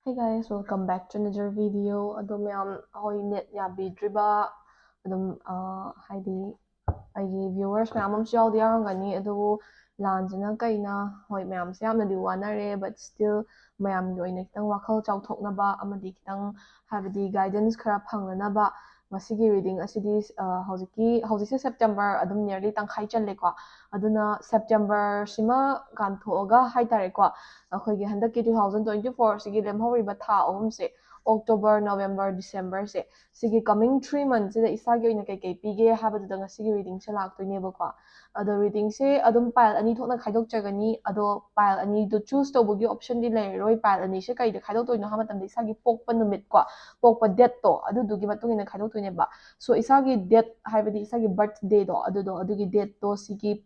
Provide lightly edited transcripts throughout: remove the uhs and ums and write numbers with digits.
Hey guys, welcome back to another video. Mayam hoi net ya bidriba haidi aigi viewers mayam amchu yaudi yarangani adu lanjana kaina hoi mayam se yamnadi wanare but still mayam gi oina kitang wakhal chawthoknaba amadi kitang habidi guidance khara phangnanaba masigi reading asidi hojiki September nearly tangkhai challe ko aduna September sima ganthoga haitare ko ꯑꯩꯈꯣꯏꯒꯤ ꯍꯟꯗꯛꯀꯤ 2024 ꯁꯤꯒꯤ ꯂꯦꯝꯍꯧꯔꯤꯕ ꯊꯥ ꯑꯍꯨꯝꯁꯦ October November ꯗꯤꯁꯦꯝꯕꯔꯁꯦ ꯁꯤꯒꯤ ꯀꯃꯤꯡ 3 ꯃꯟꯊꯁꯤꯗ ꯏꯁꯥꯒꯤ ꯑꯣꯏꯅ ꯀꯩꯀꯩ ꯄꯤꯒꯦ ꯍꯥꯏꯕꯗꯨꯗ ꯉꯁꯤꯒꯤ ꯔꯤꯗꯤꯡꯁꯦ ꯂꯥꯛꯇꯣꯏꯅꯦꯕꯀꯣ ꯑꯗꯣ ꯔꯤꯗꯤꯡꯁꯦ ꯄꯥꯏꯜ ꯑꯅꯤ ꯊꯣꯛꯅ ꯈꯥꯏꯗꯣꯛꯆꯒꯅꯤ ꯑꯗꯣ ꯄꯥꯏꯜ ꯑꯅꯤꯗꯨ ꯆꯨꯁ ꯇꯧꯕꯒꯤ ꯑꯣꯞꯁꯟꯗꯤ ꯂꯩꯔꯔꯣꯏ ꯄꯥꯏꯜ ꯑꯅꯤꯁꯦ ꯀꯩꯗ ꯈꯥꯏꯗꯣꯛꯇꯣꯏꯅꯣ ꯍꯥꯏꯕ ꯃꯇꯝꯗ ꯏꯁꯥꯒꯤ ꯄꯣꯛꯄ ꯅꯨꯃꯤꯠꯀꯣ ꯄꯣꯛꯄ ꯗꯦꯠꯇꯣ ꯑꯗꯨꯗꯨꯒꯤ ꯃꯇꯨꯡ ꯏꯟꯅ ꯈꯥꯏꯗꯣꯛꯇꯣꯏꯅꯦꯕ ꯁꯣ ꯏꯁꯥꯒꯤ ꯗꯦꯠ ꯍꯥꯏꯕꯗꯤ ꯏꯁꯥꯒꯤ ꯕꯔꯊ ꯗꯦꯗꯣ ꯑꯗꯨꯒꯤ ꯗꯦꯠꯇꯣ ꯁꯤꯒꯤ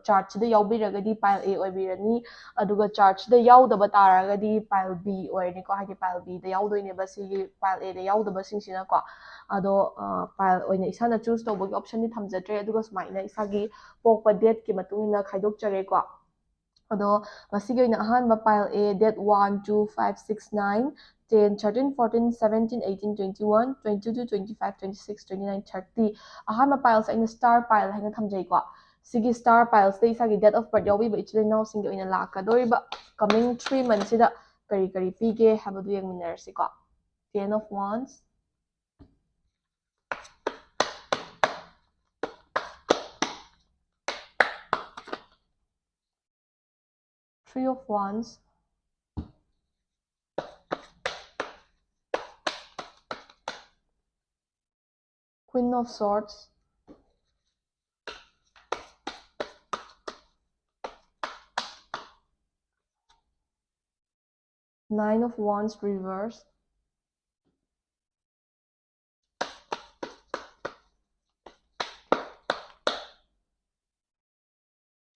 ꯆꯥꯔꯠꯁꯤꯗ ꯌꯥꯎꯕꯤꯔꯒꯗꯤ ꯄꯥꯏꯜ A ꯑꯣꯏꯕꯤꯔꯅꯤ ꯑꯗꯨꯒ ꯆꯥꯔꯠꯁꯤꯗ ꯌꯥꯎꯗꯕ ꯇꯥꯔꯒꯗꯤ ꯄꯥꯏꯜ B ꯑꯣꯏꯔꯅꯤꯀꯣ ꯍꯥꯏꯗꯤ ꯄꯥꯏꯜ Bꯗ ꯌꯥꯎꯗꯣꯏꯅꯦꯕ ꯁꯤꯒꯤ ꯄꯥꯏꯜ Aꯗ ꯌꯥꯎꯗꯕꯁꯤꯡꯁꯤꯅꯀꯣ ꯑꯗꯣ ꯄꯥꯏꯜ ꯑꯣꯏꯅ ꯏꯁꯥꯅ ꯆꯨꯁ ꯇꯧꯕꯒꯤ ꯑꯣꯞꯁꯟꯗꯤ ꯊꯝꯖꯗ꯭ꯔꯦ ꯑꯗꯨꯒ ꯁꯨꯃꯥꯏꯅ ꯏꯁꯥꯒꯤ ꯄꯣꯛꯄ ꯗꯦꯠꯀꯤ ꯃꯇꯨꯡ ꯏꯟꯅ ꯈꯥꯏꯗꯣꯛꯆꯔꯦꯀꯣ ꯑꯗꯣ ꯉꯁꯤꯒꯤ ꯑꯣꯏꯅ ꯑꯍꯥꯟꯕ ꯄꯥꯏꯜ A ꯗꯦꯠ 1 2 5 6 9 10 13 14 17 18 21 22 25 26 29 30 ꯑꯍꯥꯟꯕ ꯄꯥꯏꯜꯁꯦ ꯑꯩꯅ ꯁ꯭ꯇꯥꯔ ꯄꯥꯏꯜ ꯍꯥꯏꯅ ꯊꯝꯖꯩꯀꯣ ꯁꯤꯒꯤ ꯁ꯭ꯇꯥꯔ ꯄꯥꯏꯜꯁꯤꯗ ꯏꯁꯥꯒꯤ ꯗꯦꯠ ꯑꯣꯐ ꯕꯔꯊ ꯌꯥꯎꯕꯤꯕ ꯏꯆꯤꯜ ꯏꯅꯥꯎꯁꯤꯡꯒꯤ ꯑꯣꯏꯅ ꯂꯥꯛꯀꯗꯧꯔꯤꯕ ꯀꯃꯤꯡ 3 ꯃꯟꯊꯁꯤꯗ ꯀꯔꯤ ꯀꯔꯤ ꯄꯤꯒꯦ ꯍꯥꯏꯕꯗꯨ ꯌꯦꯡꯃꯤꯟꯅꯔꯁꯤꯀꯣ 10 of Wands, 3 of Wands, Queen of Swords, Nine of Wands reversed,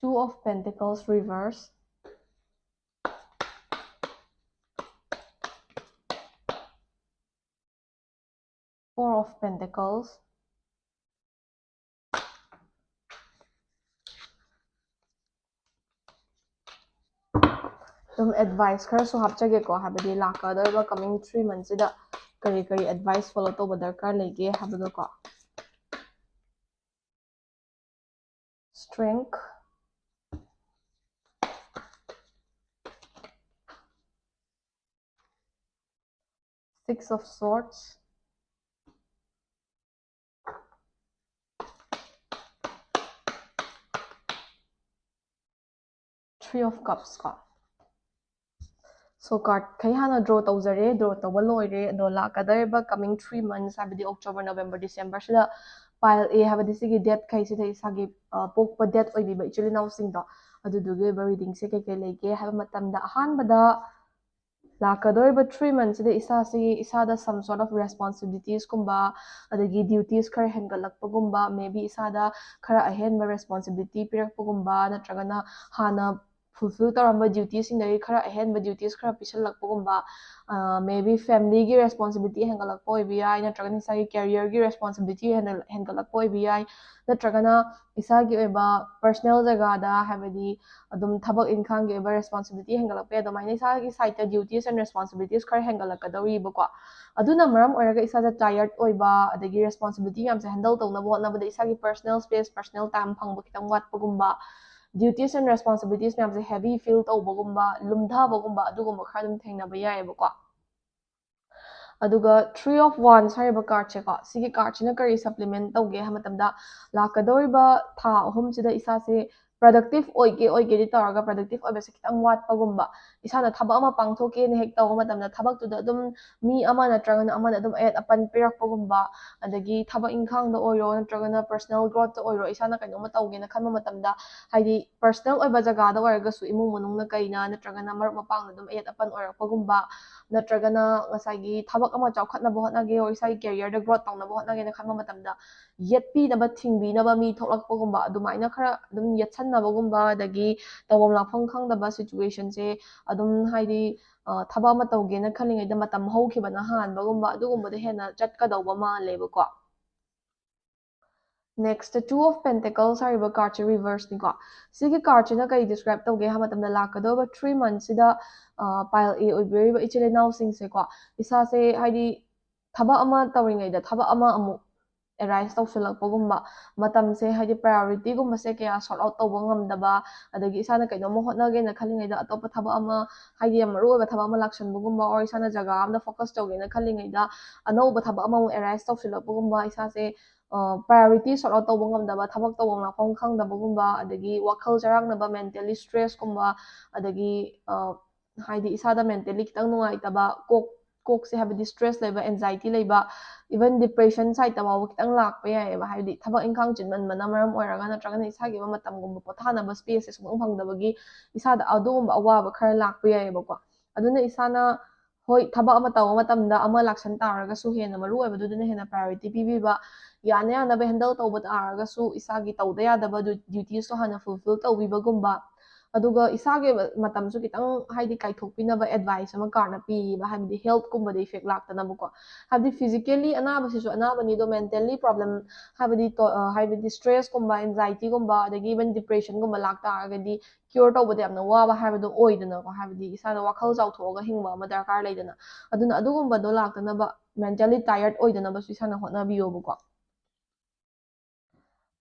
Two of Pentacles reversed, Four of Pentacles, advice kharasu hapchageko habadi lakadoriba coming 3 months sida kari advice follow toba darkar lege habado ko Strength, Six of Swords, Three of Cups ko so card kai hana draw tawjare draw tawba loire ado lakadariba coming 3 months habadi October November December sida pile A habadi sigi date kai sida isagi pokpa date oibiba ichilinaw singdo aduduge reading se kai lege haba matamda ahanbada lakadoriba 3 months sida isada some sort of responsibilities kumba adagi duties khara hengalakpa gumba maybe isada khara ahenba responsibility pirakpa gumba natragana hana fulfill taramba duties singdagi khara ahenba duties khara pisalakpa gumba maybe family gi responsibility hengalakpa oibiya natragana isagi career gi responsibility hengalakpa oibiya natragana isagi oiba personal jagada habadi thabak inkhang gi oiba responsibility hengalakpa adumaina isagi side duties and responsibilities khara hengalakadoribako aduna maram oiraga isada tired oiba adagi responsibility yamse handle tawna hotnabada isagi personal space personal time phangba kitang watpagumba duties and responsibilities yamse heavy feel tawbagumba lumdhabagumba adugumba khara thengnaba yayebako aduga 3 of Wands hariba card che ko sigi card china kari supplement tawge hamatamda lakadoriba tha ahum sida isase productive oige di tawraga productive oibase kitang watpagumba isana thabak ama pangthoke ne hek taw matamda thabak tuda mi ama natragana amana ayat apan pirakpagumba adagi thabak inkhang da oiro natragana personal growth da oiro isana kainoma tawge na khanma matamda haidi personal oiba jaga da oiraga su imung manungna kaina natragana marup mapang ayat apan oirakpagumba natragana ngasagi thabak ama chawkhatnaba hotnage or isagi career da growth tawnaba hotnage na khanma matamda yetpinaba thingbinaba mi thoklakpagumba adumaina khara yetsannabagumba adagi tawam lakpham khangdaba situation se haidi thaba ama tawgena khallingaida matam haukhibana hanbagumba adugumba hena chatkadawba malebako Next, Two of Pentacles ꯍꯥꯏꯔꯤꯕ ꯀꯥꯔꯠꯁꯦ ꯔꯤꯚꯔꯁꯅꯤꯀꯣ ꯁꯤꯒꯤ ꯀꯥꯔꯠꯁꯤꯅ ꯀꯔꯤ describe ꯇꯧꯒꯦ ꯍꯥꯏꯕ ꯃꯇꯝꯗ ꯂꯥꯛꯀꯗꯧꯕ 3 ꯃꯟꯊꯁꯤꯗ pile A ꯑꯣꯏꯕꯤꯔꯤꯕ ꯏꯆꯤꯜ ꯏꯅꯥꯎꯁꯤꯡꯁꯦꯀꯣ ꯏꯁꯥꯁꯦ ꯍꯥꯏꯗꯤ ꯊꯕꯛ ꯑꯃ ꯇꯧꯔꯤꯉꯩꯗ ꯊꯕꯛ ꯑꯃ ꯑꯃꯨꯛ ꯑꯦꯔꯥꯏꯁ ꯇꯧꯁꯤꯜꯂꯛꯄꯒꯨꯝꯕ ꯃꯇꯝꯁꯦ ꯍꯥꯏꯗꯤ ꯄ꯭ꯔꯥꯏꯌꯣꯔꯤꯇꯤꯒꯨꯝꯕꯁꯦ ꯀꯌꯥ ꯁꯣꯔꯠ ꯑꯥꯎꯠ ꯇꯧꯕ ꯉꯝꯗꯕ ꯑꯗꯒꯤ ꯏꯁꯥꯅ ꯀꯩꯅꯣꯝꯃ ꯍꯣꯠꯅꯒꯦꯅ ꯈꯜꯂꯤꯉꯩꯗ ꯑꯇꯣꯞꯄ ꯊꯕꯛ ꯑꯃ ꯍꯥꯏꯗꯤ ꯌꯥꯝ ꯃꯔꯨꯑꯣꯏꯕ ꯊꯕꯛ ꯑꯃ ꯂꯥꯛꯁꯟꯕꯒꯨꯝꯕ ꯑꯣꯔ ꯏꯁꯥꯅ ꯖꯒꯥ ꯑꯃꯗ ꯐꯣꯀꯁ ꯇꯧꯒꯦꯅ ꯈꯜꯂꯤꯉꯩꯗ ꯑꯅꯧꯕ ꯊꯕꯛ ꯑꯃꯃꯨꯛ ꯑꯦꯔꯥꯏꯁ ꯇꯧꯁꯤꯜꯂꯛꯄꯒꯨꯝꯕ ꯏꯁꯥꯁꯦ ꯄ꯭ꯔꯥꯏꯌꯣꯔꯤꯇꯤ ꯁꯣꯔꯠ ꯑꯥꯎꯠ ꯇꯧꯕ ꯉꯝꯗꯕ ꯊꯕꯛ ꯇꯧꯕ ꯂꯥꯛꯐꯝ ꯈꯪꯗꯕꯒꯨꯝꯕ ꯑꯗꯒꯤ ꯋꯥꯈꯜ ꯆꯔꯥꯡꯅꯕ ꯃꯦꯟꯇꯦꯜꯂꯤ ꯁ꯭ꯇ꯭ꯔꯦꯁꯀꯨꯝꯕ ꯑꯗꯒꯤ ꯍꯥꯏꯗꯤ ꯏꯁꯥꯗ ꯃꯦꯟꯇꯦꯜꯂꯤ ꯈꯤꯇꯪ ꯅꯨꯡꯉꯥꯏꯇꯕ ꯀꯣꯛꯁꯦ ꯍꯥꯏꯕꯗꯤ ꯁ꯭ꯇ꯭ꯔꯦꯁ ꯂꯩꯕ ꯑꯦꯟꯖꯥꯏꯇꯤ ꯂꯩꯕ ꯏꯚꯟ ꯗꯤꯄ꯭ꯔꯦꯁꯟ ꯁꯥꯏꯠꯇ ꯐꯥꯎꯕ ꯈꯤꯇꯪ ꯂꯥꯛꯄ ꯌꯥꯏꯑꯕ ꯍꯥꯏꯕꯗꯤ ꯊꯕꯛ ꯏꯪꯈꯥꯡ ꯆꯤꯟꯃꯟꯕꯅ ꯃꯔꯝ ꯑꯣꯏꯔꯒ ꯅꯠꯇ꯭ꯔꯒꯅ ꯏꯁꯥꯒꯤ ꯑꯣꯏꯕ ꯃꯇꯝꯒꯨꯝꯕ ꯄꯣꯊꯥꯅꯕ ꯁ꯭ꯄꯦꯁꯁꯦ ꯁꯨꯡꯐꯪ ꯐꯪꯗꯕꯒꯤ ꯏꯁꯥꯗ ꯑꯗꯨꯒꯨꯝꯕ ꯑꯋꯥꯕ ꯈꯔ ꯂꯥꯛꯄ ꯌꯥꯏꯑꯕꯀꯣ ꯑꯗꯨꯅ ꯏꯁꯥꯅ ꯍꯣꯏ ꯊꯕꯛ ꯑꯃ ꯇꯧꯕ ꯃꯇꯝꯗ ꯑꯃ ꯂꯥꯛꯁꯟ ꯇꯥꯔꯒꯁꯨ ꯍꯦꯟꯅ ꯃꯔꯨ ꯑꯣꯏꯕꯗꯨꯗꯅ ꯍꯦꯟꯅ ꯄ꯭ꯔꯥꯏꯌꯣꯔꯤꯇꯤ ꯄꯤꯕꯤꯕ ꯌꯥꯅ ꯌꯥꯅꯕ ꯍꯦꯟꯗꯜ ꯇꯧꯕ ꯇꯥꯔꯒꯁꯨ ꯏꯁꯥꯒꯤ ꯇꯧꯗ ꯌꯥꯗꯕ ꯗ꯭ꯌꯨꯇꯤꯁꯇꯣ ꯍꯥꯟꯅ ꯐꯨꯜꯐꯤꯜ ꯇꯧꯕꯤꯕꯒꯨꯝꯕ ꯑꯗꯨꯒ ꯏꯁꯥꯒꯤ ꯑꯣꯏꯕ ꯃꯇꯝꯁꯨ ꯈꯤꯇꯪ ꯍꯥꯏꯗꯤ ꯀꯥꯏꯊꯣꯛꯄꯤꯅꯕ ꯑꯦꯗꯚꯥꯏꯁ ꯑꯃ ꯀꯥꯔꯠꯅ ꯄꯤꯕ ꯍꯥꯏꯕꯗꯤ ꯍꯦꯜꯊꯀꯨꯝꯕꯗ ꯏꯐꯦꯛ ꯂꯥꯛꯇꯅꯕꯀꯣ ꯍꯥꯏꯕꯗꯤ ꯐꯤꯖꯤꯀꯦꯜꯂꯤ ꯑꯅꯥꯕꯁꯤꯁꯨ ꯑꯅꯥꯕꯅꯤꯗꯣ ꯃꯦꯟꯇꯦꯜꯂꯤ ꯄ꯭ꯔꯣꯕ꯭ꯂꯦꯝ ꯍꯥꯏꯕꯗꯤ ꯁ꯭ꯇ꯭ꯔꯦꯁꯀꯨꯝꯕ ꯑꯦꯟꯖꯥꯏꯇꯤꯒꯨꯝꯕ ꯑꯗꯒꯤ ꯏꯚꯟ ꯗꯤꯄ꯭ꯔꯦꯁꯟꯒꯨꯝꯕ ꯂꯥꯛꯇꯥꯔꯒꯗꯤ ꯀ꯭ꯌꯣꯔ ꯇꯧꯕꯗ ꯌꯥꯝꯅ ꯋꯥꯕ ꯍꯥꯏꯕꯗꯣ ꯑꯣꯏꯗꯅꯀꯣ ꯍꯥꯏꯕꯗꯤ ꯏꯁꯥꯗ ꯋꯥꯈꯜ ꯆꯥꯎꯊꯣꯛꯑꯒ ꯍꯤꯡꯕ ꯑꯃ ꯗꯔꯀꯥꯔ ꯂꯩꯗꯅ ꯑꯗꯨꯅ ꯑꯗꯨꯒꯨꯝꯕꯗꯣ ꯂꯥꯛꯇꯅꯕ ꯃꯦꯟꯇꯦꯜꯂꯤ ꯇꯥꯌꯔꯗ ꯑꯣꯏꯗꯅꯕꯁꯨ ꯏꯁꯥꯅ ꯍꯣꯠꯅꯕꯤꯌꯣꯕꯀꯣ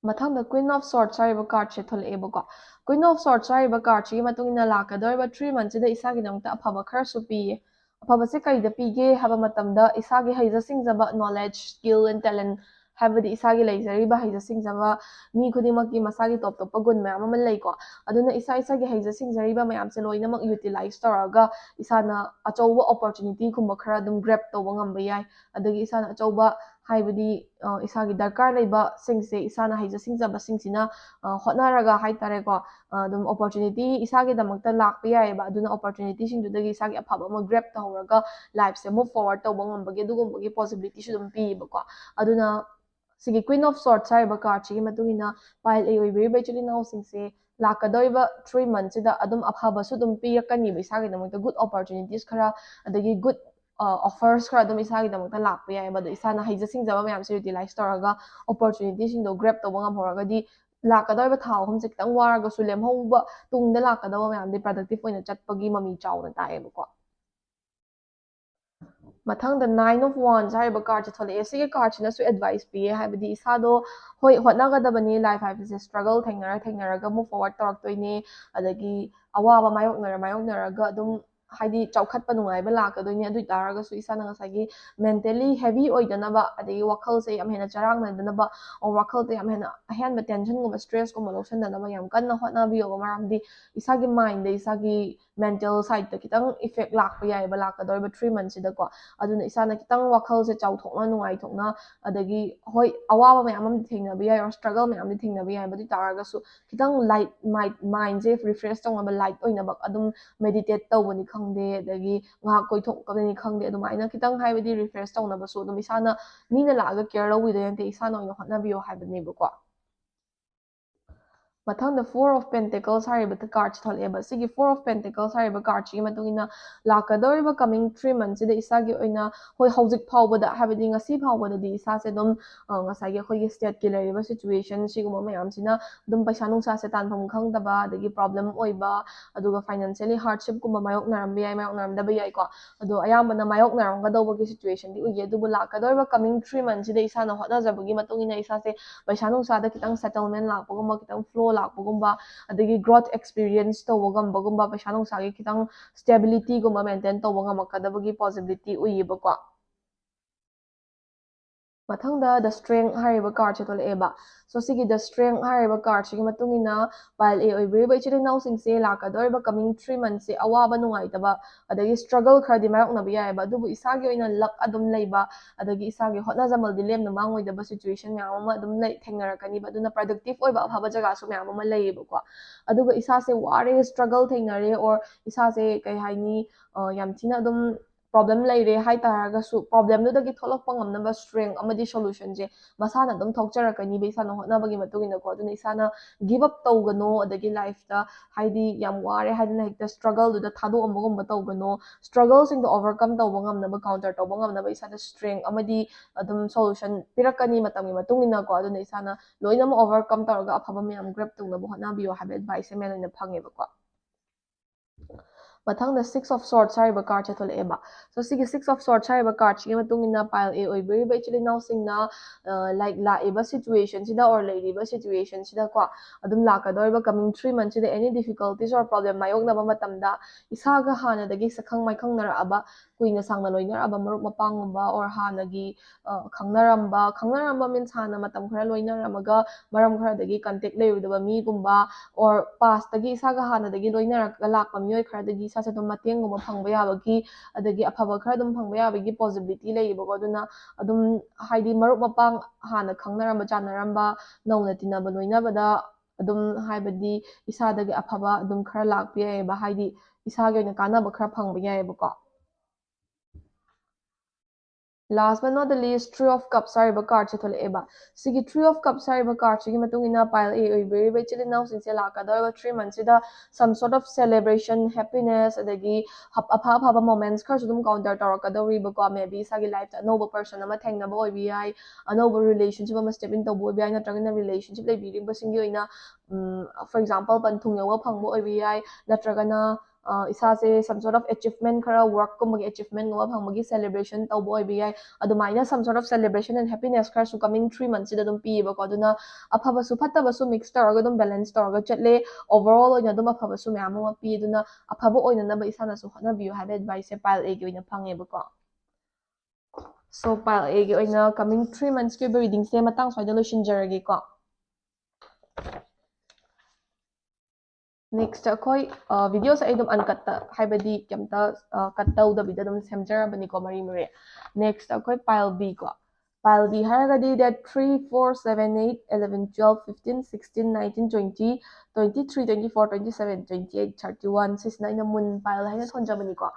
ꯃꯊꯪꯗ ꯀ꯭ꯋꯤꯟ ꯑꯣꯐ ꯁꯣꯔꯠꯁ ꯍꯥꯏꯔꯤꯕ ꯀꯥꯔꯠꯁꯦ ꯊꯣꯛꯂꯛꯑꯦꯕꯀꯣ ꯀ꯭ꯋꯤꯟ ꯑꯣꯐ ꯁꯣꯔꯠꯁ ꯍꯥꯏꯔꯤꯕ ꯀꯥꯔꯠꯁꯤꯒꯤ ꯃꯇꯨꯡ ꯏꯟꯅ ꯂꯥꯛꯀꯗꯧꯔꯤꯕ 3 ꯃꯟꯊꯁꯤꯗ ꯏꯁꯥꯒꯤꯗꯃꯛꯇ ꯑꯐꯕ ꯈꯔꯁꯨ ꯄꯤꯌꯦ ꯑꯐꯕꯁꯦ ꯀꯔꯤꯗ ꯄꯤꯒꯦ ꯍꯥꯏꯕ ꯃꯇꯝꯗ ꯏꯁꯥꯒꯤ ꯍꯩꯖ ꯁꯤꯡꯖꯕ ꯅꯣꯂꯦꯖ ꯁ꯭ꯀꯤꯜ ꯑꯦꯟ ꯇꯦꯂꯦꯟ ꯍꯥꯏꯕꯗꯤ ꯏꯁꯥꯒꯤ ꯂꯩꯖꯔꯤꯕ ꯍꯩꯖ ꯁꯤꯡꯖꯕ ꯃꯤ ꯈꯨꯗꯤꯡꯃꯛꯀꯤ ꯃꯁꯥꯒꯤ ꯇꯣꯞ ꯇꯣꯞꯄ ꯒꯨꯟ ꯃꯌꯥꯝ ꯑꯃ ꯂꯩꯀꯣ ꯑꯗꯨꯅ ꯏꯁꯥꯒꯤ ꯍꯩꯖ ꯁꯤꯡꯖꯔꯤꯕ ꯃꯌꯥꯝꯁꯦ ꯂꯣꯏꯅꯃꯛ ꯌꯨꯇꯤꯂꯥꯏꯁ ꯇꯧꯔꯒ ꯏꯁꯥꯅ ꯑꯆꯧꯕ ꯑꯣꯄꯣꯔꯆꯨꯅꯤꯇꯤꯒꯨꯝꯕ ꯈꯔ ꯑꯗꯨꯝ ꯒ꯭ꯔꯦꯞ ꯇꯧꯕ ꯉꯝꯕ ꯌꯥꯏ ꯑꯗꯒꯤ ꯏꯁꯥꯅ ꯑꯆꯧꯕ ꯍꯥꯏꯕꯗꯤ ꯏꯁꯥꯒꯤ ꯗꯔꯀꯥꯔ ꯂꯩꯕꯁꯤꯡꯁꯦ ꯏꯁꯥꯅ ꯍꯩꯖ ꯁꯤꯡꯖꯕꯁꯤꯡꯁꯤꯅ ꯍꯣꯠꯅꯔꯒ ꯍꯥꯏꯇꯥꯔꯦꯀꯣ ꯑꯗꯨꯝ ꯑꯣꯄꯣꯔꯆꯨꯅꯤꯇꯤ ꯏꯁꯥꯒꯤꯗꯃꯛꯇ ꯂꯥꯛꯄ ꯌꯥꯏꯑꯕ ꯑꯗꯨꯅ ꯑꯣꯄꯣꯔꯆꯨꯅꯤꯇꯤꯁꯤꯡꯗꯨꯗꯒꯤ ꯏꯁꯥꯒꯤ ꯑꯐꯕ ꯑꯃ ꯒ꯭ꯔꯦꯞ ꯇꯧꯍꯧꯔꯒ ꯂꯥꯏꯐꯁꯦ ꯃꯨꯚ ꯐꯣꯔꯋꯥꯔꯗ ꯇꯧꯕ ꯉꯝꯕꯒꯤ ꯑꯗꯨꯒꯨꯝꯕꯒꯤ ꯄꯣꯁꯤꯕꯤꯂꯤꯇꯤꯁꯨ ꯑꯗꯨꯝ ꯄꯤꯌꯦꯕꯀꯣ ꯑꯗꯨꯅ ꯁꯤꯒꯤ ꯀ꯭ꯋꯤꯟ ꯑꯣꯐ ꯁꯣꯔꯠꯁ ꯍꯥꯏꯔꯤꯕ ꯀꯥꯔꯠꯁꯤꯒꯤ ꯃꯇꯨꯡ ꯏꯟꯅ ꯄꯥꯏꯜ ꯑꯦ ꯑꯣꯏꯕꯤꯔꯤꯕ ꯏꯆꯤꯜ ꯏꯅꯥꯎꯁꯤꯡꯁꯦ ꯂꯥꯛꯀꯗꯧꯔꯤꯕ 3 ꯃꯟꯊꯁꯤꯗ ꯑꯗꯨꯝ ꯑꯐꯕꯁꯨ ꯑꯗꯨꯝ ꯄꯤꯔꯛꯀꯅꯤꯕ ꯏꯁꯥꯒꯤꯗꯃꯛꯇ ꯒꯨꯗ ꯑꯣꯄꯣꯔꯆꯨꯅꯤꯇꯤꯁ ꯈꯔ ꯑꯗꯒꯤ ꯒꯨꯗ ꯑꯣꯐꯔꯁ ꯈꯔ ꯑꯗꯨꯝ ꯏꯁꯥꯒꯤꯗꯃꯛꯇ ꯂꯥꯛꯄ ꯌꯥꯏꯑꯕ ꯑꯗꯣ ꯏꯁꯥꯅ ꯍꯩꯖ ꯁꯤꯡꯖꯕ ꯃꯌꯥꯝꯁꯦ ꯌꯨꯇꯤꯂꯥꯏꯁ ꯇꯧꯔꯒ ꯑꯣꯄꯣꯔꯆꯨꯅꯤꯇꯤꯁꯤꯡꯗꯣ ꯒ꯭ꯔꯦꯞ ꯇꯧꯕ ꯉꯝꯍꯧꯔꯒꯗꯤ ꯂꯥꯛꯀꯗꯧꯔꯤꯕ ꯊꯥ ꯑꯍꯨꯝꯁꯦ ꯈꯤꯇꯪ ꯋꯥꯔꯒꯁꯨ ꯂꯦꯝꯍꯧꯕ ꯇꯨꯡꯗ ꯂꯥꯛꯀꯗꯕ ꯃꯌꯥꯝꯗꯤ ꯄ꯭ꯔꯗꯛꯇꯤꯞ ꯑꯣꯏꯅ ꯆꯠꯄꯒꯤ ꯃꯃꯤ ꯆꯥꯎꯅ ꯇꯥꯛꯑꯦꯕꯀꯣ ꯃꯊꯪꯗ 9 of Wands ꯍꯥꯏꯔꯤꯕ ꯀꯥꯔꯠꯁꯦ ꯊꯣꯛꯂꯛꯑꯦ ꯁꯤꯒꯤ ꯀꯥꯔꯠꯁꯤꯅꯁꯨ ꯑꯦꯗꯚꯥꯏꯁ ꯄꯤꯌꯦ ꯍꯥꯏꯕꯗꯤ ꯏꯁꯥꯗꯣ ꯍꯣꯏ ꯍꯣꯠꯅꯒꯗꯕꯅꯤ ꯂꯥꯏꯐ ꯍꯥꯏꯕꯁꯦ ꯁ꯭ꯇ꯭ꯔꯒꯜ ꯊꯦꯡꯅꯔꯒ ꯃꯨꯚ ꯐꯣꯔꯋꯥꯔꯗ ꯇꯧꯔꯛꯇꯣꯏꯅꯦ ꯑꯗꯒꯤ ꯑꯋꯥꯕ ꯃꯥꯌꯣꯛꯅꯔꯒ ꯑꯗꯨꯝ ꯍꯥꯏꯗꯤ ꯆꯥꯎꯈꯠꯄ ꯅꯨꯡꯉꯥꯏꯕ ꯂꯥꯛꯀꯗꯣꯏꯅꯦ ꯑꯗꯨ ꯑꯣꯏꯇꯥꯔꯒꯁꯨ ꯏꯁꯥꯅ ꯉꯁꯥꯏꯒꯤ ꯃꯦꯟꯇꯦꯜꯂꯤ ꯍꯦꯚꯤ ꯑꯣꯏꯗꯅꯕ ꯑꯗꯒꯤ ꯋꯥꯈꯜꯁꯦ ꯌꯥꯝ ꯍꯦꯟꯅ ꯆꯔꯥꯡꯅꯗꯅꯕ ꯋꯥꯈꯜꯗ ꯌꯥꯝ ꯍꯦꯟꯅ ꯑꯍꯦꯟꯕ ꯇꯦꯟꯁꯟꯒꯨꯝꯕ ꯁ꯭ꯇ꯭ꯔꯦꯁꯀꯨꯝꯕ ꯂꯧꯁꯤꯟꯗꯅꯕ ꯌꯥꯝ ꯀꯟꯅ ꯍꯣꯠꯅꯕꯤꯌꯣꯕ ꯃꯔꯝꯗꯤ ꯏꯁꯥꯒꯤ ꯃꯥꯏꯟꯗ ꯏꯁꯥꯒꯤ ꯃꯦꯟꯇꯦꯜ ꯁꯥꯏꯠꯇ ꯈꯤꯇꯪ ꯏꯐꯦꯛ ꯂꯥꯛꯄ ꯌꯥꯏꯑꯕ ꯂꯥꯛꯀꯗꯧꯔꯤꯕ 3 ꯃꯟꯊꯁꯤꯗꯀꯣ ꯑꯗꯨꯅ ꯏꯁꯥꯅ ꯈꯤꯇꯪ ꯋꯥꯈꯜꯁꯦ ꯆꯥꯎꯊꯣꯛꯅ ꯅꯨꯡꯉꯥꯏꯊꯣꯛꯅ ꯑꯗꯒꯤ ꯍꯣꯏ ꯑꯋꯥꯕ ꯃꯌꯥꯝ ꯑꯃꯗꯤ ꯊꯦꯡꯅꯕ ꯌꯥꯏ ꯑꯣꯔ ꯁ꯭ꯇ꯭ꯔꯒꯜ ꯃꯌꯥꯝꯗꯤ ꯊꯦꯡꯅꯕ ꯌꯥꯏ ꯑꯗꯨ ꯇꯥꯔꯒꯁꯨ ꯈꯤꯇꯪ ꯂꯥꯏꯠ ꯃꯥꯏꯟꯁꯦ ꯔꯤꯐ꯭ꯔꯦꯁ ꯇꯧꯅꯕ ꯂꯥꯏꯠ ꯑꯣꯏꯅꯕ ꯑꯗꯨꯝ ꯃꯦꯗꯤꯇꯦꯠ ꯇꯧꯕꯅꯤ ꯈꯪꯗꯦ ꯑꯗꯒꯤ ꯉꯥꯏꯍꯥꯛ ꯀꯣꯏꯊꯣꯛꯀꯕꯅꯤ ꯈꯪꯗꯦ ꯑꯗꯨꯃꯥꯏꯅ ꯈꯤꯇꯪ ꯍꯥꯏꯕꯗꯤ ꯔꯤꯐ꯭ꯔꯦꯁ ꯇꯧꯅꯕꯁꯨ ꯑꯗꯨꯝ ꯏꯁꯥꯅ ꯃꯤꯅ ꯂꯥꯛꯑꯒ ꯀꯦꯌꯔ ꯂꯧꯕꯤꯗꯣꯏ ꯅꯠꯇꯦ ꯏꯁꯥꯅ ꯑꯣꯏꯅ ꯍꯣꯠꯅꯕꯤꯌꯣ ꯍꯥꯏꯕꯅꯦꯕꯀꯣ ꯃꯊꯪꯗ 4 of Pentacles ꯍꯥꯏꯔꯤꯕ ꯀꯥꯔꯠꯁ ꯊꯣꯛꯂꯛꯑꯦꯕ ꯁꯤꯒꯤ 4 of Pentacles ꯍꯥꯏꯔꯤꯕ ꯀꯥꯔꯠꯁꯤꯒꯤ ꯃꯇꯨꯡ ꯏꯟꯅ ꯂꯥꯛꯀꯗꯧꯔꯤꯕ ꯀꯃꯤꯡ 3 ꯃꯟꯊꯁꯤꯗ ꯏꯁꯥꯒꯤ ꯑꯣꯏꯅ ꯍꯣꯏ ꯍꯧꯖꯤꯛ ꯐꯥꯎꯕꯗ ꯍꯥꯏꯕꯗꯤ ꯉꯁꯤ ꯐꯥꯎꯕꯗꯗꯤ ꯏꯁꯥꯁꯦ ꯑꯗꯨꯝ ꯉꯁꯥꯏꯒꯤ ꯑꯩꯈꯣꯏꯒꯤ ꯁ꯭ꯇꯦꯠꯀꯤ ꯂꯩꯔꯤꯕ ꯁꯤꯆꯨꯋꯦꯁꯟ ꯁꯤꯒꯨꯝꯕ ꯃꯌꯥꯝꯁꯤꯅ ꯑꯗꯨꯝ ꯄꯩꯁꯥ ꯅꯨꯡꯁꯥꯁꯦ ꯇꯥꯟꯐꯝ ꯈꯪꯗꯕ ꯑꯗꯒꯤ ꯄ꯭ꯔꯣꯕ꯭ꯂꯦꯝ ꯑꯣꯏꯕ ꯑꯗꯨꯒ ꯐꯥꯏꯅꯥꯟꯁꯤꯌꯦꯜꯂꯤ ꯍꯥꯔꯗꯁꯤꯞꯀꯨꯝꯕ ꯃꯥꯌꯣꯛꯅꯔꯝꯕ ꯌꯥꯏ ꯃꯥꯌꯣꯛꯅꯔꯝꯗꯕ ꯌꯥꯏꯀꯣ ꯑꯗꯣ ꯑꯌꯥꯝꯕꯅ ꯃꯥꯌꯣꯛꯅꯔꯝꯒꯗꯧꯕꯒꯤ ꯁꯤꯆꯨꯋꯦꯁꯟꯗꯤꯎꯏꯌꯦ ꯑꯗꯨꯕꯨ ꯂꯥꯛꯀꯗꯧꯔꯤꯕ ꯀꯃꯤꯡ 3 ꯃꯟꯊꯁꯤꯗ ꯏꯁꯥꯅ ꯍꯣꯠꯅꯖꯕꯒꯤ ꯃꯇꯨꯡ ꯏꯟꯅ ꯏꯁꯥꯁꯦ ꯄꯩꯁꯥ ꯅꯨꯡꯁꯥꯗ ꯈꯤꯇꯪ ꯁꯦꯇꯜꯃꯦꯟ ꯂꯥꯛꯄꯒꯨꯝꯕ ꯈꯤꯇꯪ ꯐ꯭ꯂꯣ ꯂꯥꯛꯄꯒꯨꯝꯕ ꯑꯗꯒꯤ ꯒ꯭ꯔꯣꯊ ꯑꯦꯛꯁꯄꯤꯔꯤꯌꯦꯟꯁ ꯇꯧꯕ ꯉꯝꯕꯒꯨꯝꯕ ꯄꯩꯁꯥ ꯅꯨꯡꯁꯥꯒꯤ ꯈꯤꯇꯪ ꯁ꯭ꯇꯦꯕꯤꯂꯤꯇꯤꯒꯨꯝꯕ ꯃꯦꯟꯇꯦꯟ ꯇꯧꯕ ꯉꯝꯃꯛꯀꯗꯕꯒꯤ ꯄꯣꯁꯤꯕꯤꯂꯤꯇꯤ ꯎꯏꯌꯦꯕꯀꯣ ꯃꯊꯪꯗ ꯗ ꯁ꯭ꯇ꯭ꯔꯦꯡ ꯍꯥꯏꯔꯤꯕ ꯀꯥꯔꯠꯁꯦ ꯊꯣꯛꯂꯛꯑꯦꯕ ꯁꯣ ꯁꯤꯒꯤ ꯗ ꯁ꯭ꯇ꯭ꯔꯦꯡ ꯍꯥꯏꯔꯤꯕ ꯀꯥꯔꯠꯁꯤꯒꯤ ꯃꯇꯨꯡ ꯏꯟꯅ ꯄꯥꯏꯜ ꯑꯦ ꯑꯣꯏꯕꯤꯔꯤꯕ ꯏꯆꯤꯜ ꯏꯅꯥꯎꯁꯤꯡꯁꯦ ꯂꯥꯛꯀꯗꯧꯔꯤꯕ ꯀꯃꯤꯡ 3 ꯃꯟꯊꯁꯦ ꯑꯋꯥꯕ ꯅꯨꯡꯉꯥꯏꯇꯕ ꯑꯗꯒꯤ ꯁ꯭ꯇ꯭ꯔꯒꯜ ꯈꯔꯗꯤ ꯃꯥꯌꯣꯛꯅꯕ ꯌꯥꯏꯑꯕ ꯑꯗꯨꯕꯨ ꯏꯁꯥꯒꯤ ꯑꯣꯏꯅ ꯂꯛ ꯑꯗꯨꯝ ꯂꯩꯕ ꯑꯗꯒꯤ ꯏꯁꯥꯒꯤ ꯍꯣꯠꯅꯖꯃꯜꯗꯤ ꯂꯦꯝꯅ ꯃꯥꯡꯉꯣꯏꯗꯕ ꯁꯤꯆꯨꯋꯦꯁꯟ ꯃꯌꯥꯝ ꯑꯃ ꯑꯗꯨꯝ ꯊꯦꯡꯅꯔꯛꯀꯅꯤꯕ ꯑꯗꯨꯅ ꯄ꯭ꯔꯗꯛꯇꯤꯞ ꯑꯣꯏꯕ ꯑꯐꯕ ꯖꯒꯥꯁꯨ ꯃꯌꯥꯝ ꯑꯃ ꯂꯩꯌꯦꯕꯀꯣ ꯑꯗꯨꯒ ꯏꯁꯥꯁꯦ ꯋꯥꯔꯦ ꯁ꯭ꯇ꯭ꯔꯒꯜ ꯊꯦꯡꯅꯔꯦ ꯑꯣꯔ ꯏꯁꯥꯁꯦ ꯀꯩ ꯍꯥꯏꯅꯤ ꯌꯥꯝ ꯊꯤꯅ ꯑꯗꯨꯝ problem leire hai taragasu problem du dagi tholokpa ngamnaba strength amadi solution je masana dum thokcharakani be isana hotnabagi matugina ko aduna isana give up tawgano adagi life ta haidi yam ware haidina hekta struggle du da thadu amagum tawgano struggle sing to overcome tawba ngamnaba counter tawba ngamnaba isana strength amadi adum solution pirakani matamgi matungina ko aduna isana loina mo overcome tawga afaba mayam grab tungna hotnabiyo habi advice me loina phangeba ko mathang the 6 of swords hariba card cha tholeba so sigi 6 of swords hariba card chi matungina pile a oibri ba actually now singna like la eba situation sida or lady ba situation sida ko adum la ka doriba coming 3 months sida any difficulties or problem mayokna ba matamda isaga hana dagi sakhang mai khangnara aba kuina sangna loinar aba maruk mapangumba or hanagi khangnaramba means hana matam khara loinar amaga maram khara dagi contact leudaba mi gumba or past dagi isaga hana dagi loinar lakpa mioi khara dagi sa dum mateng gumba phangba yabagi adagi afaba khara dum phangba yabagi possibility leibo aduna adum haidi maruk mapang hana khangnaramba chanaramba nauna tinaba loinabada adum haibadi isadagi afaba adum khara lakpa yaiba haidi isage oina kanaba khara phangba yaiba ko last but not the least 3 of cups hariba card che tholeba sigi 3 of cups hariba card chi matungina pile a very very chili now since laka da 3 months da some sort of celebration happiness adagi apha moments khar sudum counter tarakadori ba ko maybe sagi life ta no person ama thengna ba oibi ai another relationship ama step in to boy bi ai natragana relationship lai biring ba singi oina for example panthung yawa phangbo oibi ai natragana isase some sort of achievement khara work ko magi achievement ngwa phangmagi celebration tawbo oibi ai adumaina some sort of celebration and happiness khara su coming 3 months ida dum pi ba ko aduna afaba su fattaba su mix taraga dum balance taraga chatle overall oina dum afaba su myam ma pi aduna afaba oina na ba isana su hona biu have advice se pile a gi oina phange ba ko so pile a gi oina coming 3 months ke reading se matang soida lo shinjaragi ko next akoi videos ai dum uncut ta haibadi kamta cut tawdabida dum semjarabani ko mari mari next akoi pile b ko pile b haragadi that 3 4 7 8 11 12 15 16 19 20 23 24 27 28 31 sisna ina mun pile haina thonjabani ko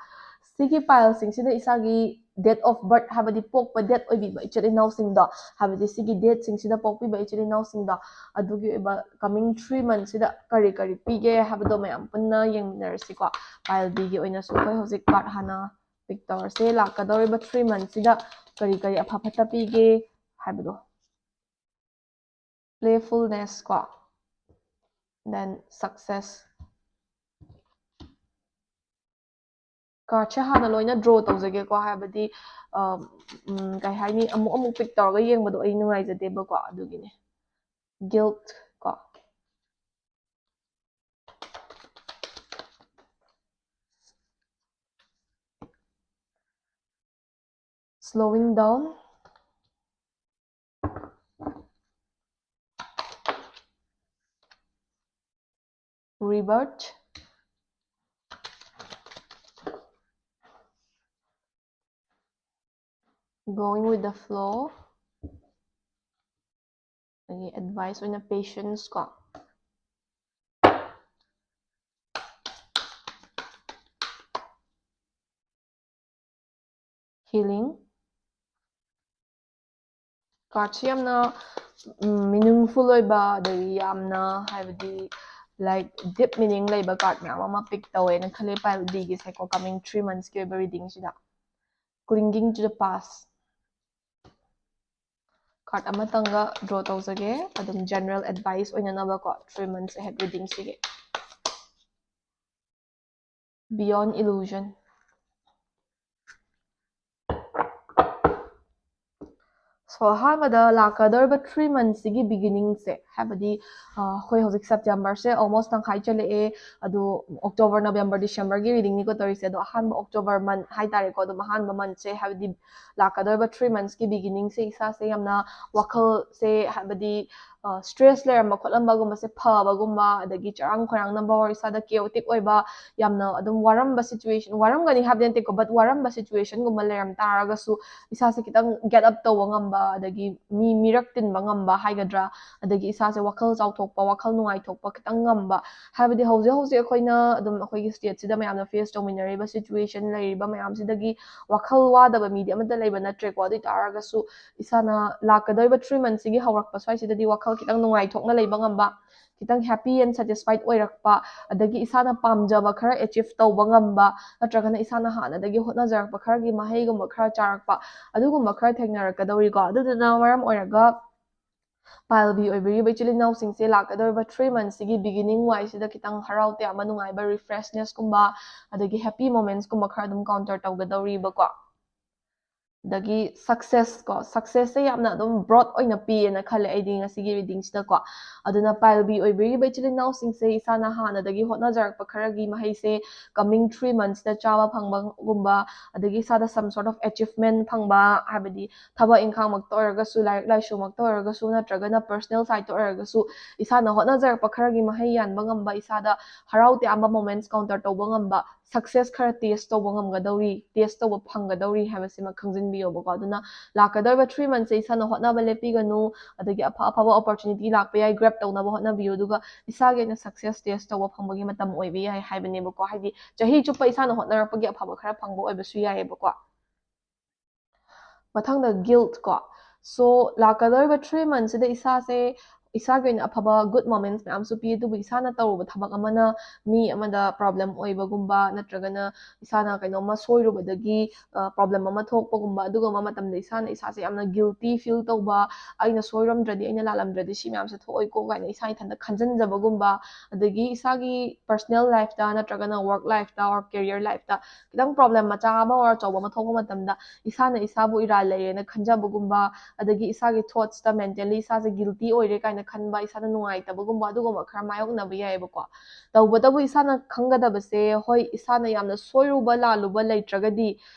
sigi pile sing sida isagi date of birth habadi pokpa date oibi ba ichari now sing da habadi sigi date sing sida pokpi ba ichari now sing da adugi ba coming 3 months sida kari pige habado mayam punna yengminarsi ko pile b gi oina su koi hojik card hana victor se lakadori ba 3 months sida kari apha phata pige habado playfulness ko then success card cha hana loina draw tawjage ko habadi kai haini amu pick tawga yengbado ai nungai jade ba ko adugine guilt ko slowing down rebirth going with the flow okay, advice on a patience ko healing card yamna meaningful oiba dai yamna habadi like deep meaning laiba card myam ama pick tawe na khale pile b gi sai ko coming 3 months ki reading sida clinging to the past card amatanga draw tawjage adum general advice oina na ba ko 3 months ahead reading sige beyond illusion so hamada lakadorba 3 months sigi beginning se habadi khoi hojik September se almost tang khai chale e adu October November December gi reading ni ko tori se do han October month hai tare ko do han month se habadi lakadorba 3 months ki beginning se isa se yamna wakhal se habadi stress ꯂꯩꯔꯝꯕ ꯈꯣꯠꯂꯝꯕꯒꯨꯝꯕꯁꯦ ꯐꯕꯒꯨꯝꯕ ꯑꯗꯒꯤ ꯆꯔꯥꯡ ꯈꯣꯏꯔꯥꯡꯅꯕ or ꯏꯁꯥꯗ ꯀꯦꯑꯣꯇꯤꯛ ꯑꯣꯏꯕ ꯌꯥꯝꯅ ꯑꯗꯨꯝ ꯋꯥꯔꯝꯕ situation ꯋꯥꯔꯝꯒꯅꯤ ꯍꯥꯏꯕꯗꯤ ꯅꯠꯇꯦꯀꯣ ꯕꯠ ꯋꯥꯔꯝꯕ ꯁꯤꯆꯨꯋꯦꯁꯟꯒꯨꯝꯕ ꯂꯩꯔꯝ ꯇꯥꯔꯒꯁꯨ ꯏꯁꯥꯁꯦ ꯈꯤꯇꯪ ꯒꯦꯠ ꯑꯞ ꯇꯧꯕ ꯉꯝꯕ ꯑꯗꯒꯤ ꯃꯤꯔꯛ ꯇꯤꯟꯕ ꯉꯝꯕ ꯍꯥꯏꯒꯗ꯭ꯔꯥ ꯑꯗꯒꯤ ꯏꯁꯥꯁꯦ ꯋꯥꯈꯜ ꯆꯥꯎꯊꯣꯛꯄ ꯋꯥꯈꯜ ꯅꯨꯡꯉꯥꯏꯊꯣꯛꯄ ꯈꯤꯇꯪ ꯉꯝꯕ ꯍꯥꯏꯕꯗꯤ ꯍꯧꯖꯤꯛ ꯍꯧꯖꯤꯛ ꯑꯩꯈꯣꯏꯅ ꯑꯗꯨꯝ ꯑꯩꯈꯣꯏꯒꯤ ꯁ꯭ꯇꯦꯠꯁꯤꯗ ꯃꯌꯥꯝꯅ ꯐꯦꯁ ꯇꯧꯃꯤꯟꯅꯔꯤꯕ ꯁꯤꯆꯨꯋꯦꯁꯟ ꯂꯩꯔꯤꯕ ꯃꯌꯥꯝꯁꯤꯗꯒꯤ ꯋꯥꯈꯜ ꯋꯥꯗꯕ ꯃꯤꯗꯤ ꯑꯃꯠꯇ ꯂꯩꯕ ꯅꯠꯇ꯭ꯔꯦꯀꯣ ꯑꯗꯨ ꯑꯣꯏꯇꯥꯔꯒꯁꯨ ꯏꯁꯥꯅ ꯂꯥꯛꯀꯗꯧꯔꯤꯕ 3 ꯃꯟꯊꯁꯤꯒꯤ ꯍꯧꯔꯛꯄ ꯁ꯭ꯋꯥꯏꯁꯤꯗꯗꯤ ꯋꯥꯈꯜ ꯈꯤꯇꯪ ꯅꯨꯡꯉꯥꯏꯊꯣꯛꯅ ꯂꯩꯕ ꯉꯝꯕ खितंग हैप्पी एंड सैटिस्फाइड ओइरक्पा अदगी इसाना पामजबा खरा अचीव तौबा ngamba नत्रगना इसाना हानादगी होटनाजरक्पा खरगी mahaiगुम्बा खरा चारक्पा अदुगुम्बा खरा थेंगनरकदौरी को अदुदुना मरम ओइरगा पालबी ओइबरी बैचिलिनाउ सिंगसे लाकदौरबा 3 months सिगी बिगिनिंग वाइसिदा खितंग हराउते अमा नुंगाइबा रिफ्रेशनेस कुम्बा अदगी हैप्पी मोमेंट्स कुम्बा खरा दुम काउंटर तौगदौरी बको दगी सक्सेस को सक्सेस से यामना दुम ब्रॉड ओइना पीएना खले आइदि ngasi रीडिंग सिदा को अदुना पाइलबी ओइबरी बैचिलि नाउ सिंगसे इसाना हाना दगी होटना जरक पखरगी महै से कमिंग 3 months दा चावा फंगबा गुम्बा अदगी सादा सम सॉर्ट ऑफ अचीवमेंट फंगबा हाबदी थबा इंखांग मक तोरगसु लाइक लाइसु मक तोरगसु नत्रगना पर्सनल साइड तोरगसु इसाना होटना जरक पखरगी महै यानबा ngamba isada haraute amba moments counter tawba ngamba success खर टेस्ट तौब ngमगदौरी टेस्ट तौब फंगदौरी हाबसिमा खंजिनबियोबको अदुना लाकदौबा 3 months से इसाना होटनाबा लेपिगनु अदगी अफा अफाबा अपॉर्चुनिटी लाकपा याई ग्रैब तौनाबा होटनाबियो दुगा इसागेना सक्सेस टेस्ट तौब फंबगी मतम ओइबे याई हाइबनेबको हाइदि चही चुप्पा इसाना होटनारपगी अफाबा खरा फंगबो ओइबसु याइबको मथंगदा गिल्ट को सो लाकदौबा 3 months से इसासे इसागे अफबा गुड मोमेंट्स मैम पी इसाना तौब थबक मी प्रॉब्लम ओइबगुम्बा नत्रगना इसाना कइनोमा सोइरुबदगी प्रॉब्लम थोकपगुम्बा इसाना इसासे यामना गिल्टी फील तौबा अइना सोइरमद्रदि अइना लालमद्रदि सि मैमसे थोइको गाइना इसा इथंदा खंजनजबगुम्बा अदगी इसागी पर्सनल लाइफ ता नत्रगना वर्क लाइफ ता और करियर लाइफ ता कितंग प्रॉब्लम मचा अमा और चौबा अमा थोकपा मतमदा इसाना इसाबु इरा लेरेना खंजबगुम्बा अदगी इसागी थॉट्स ता मेंटली इसासे गिल्टी ओइरे काइना खनबा इसाना नुंगाइतबगुम्बा अदुगुम्बा खरा मायोकनबा याइबको तौबदबु इसाना खंगदबसे होय इसाना यामना सोइरुबा लालुबा लेत्रगदी